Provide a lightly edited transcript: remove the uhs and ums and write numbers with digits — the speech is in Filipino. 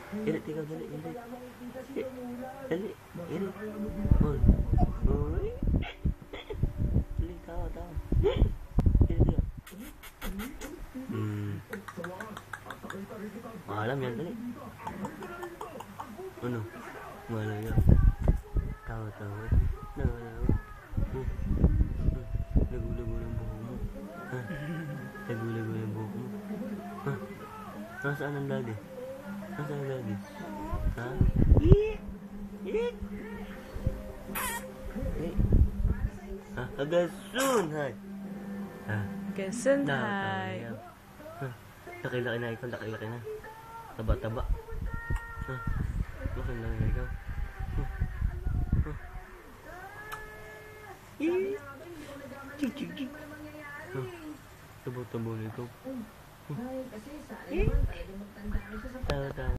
Irit, ikaw, dali, irit. Dali, irit. Uy. Uy. Dali, tawa. Irit, ikaw. Alam yan, dali. Ano? Wala yan. Tawa. Lagu-lagu ng buhok mo. Lagu-lagu ng buhok mo. Nasaan ang daddy? Nasaan ang daddy? Ha? Eat! Ha? Agasun! Hay! Ha? Gesundheit. Laki-laki na ikaw, laki-laki na. Taba-taba. Laki-laki na ikaw. Chik. Tabo-tabo na ikaw.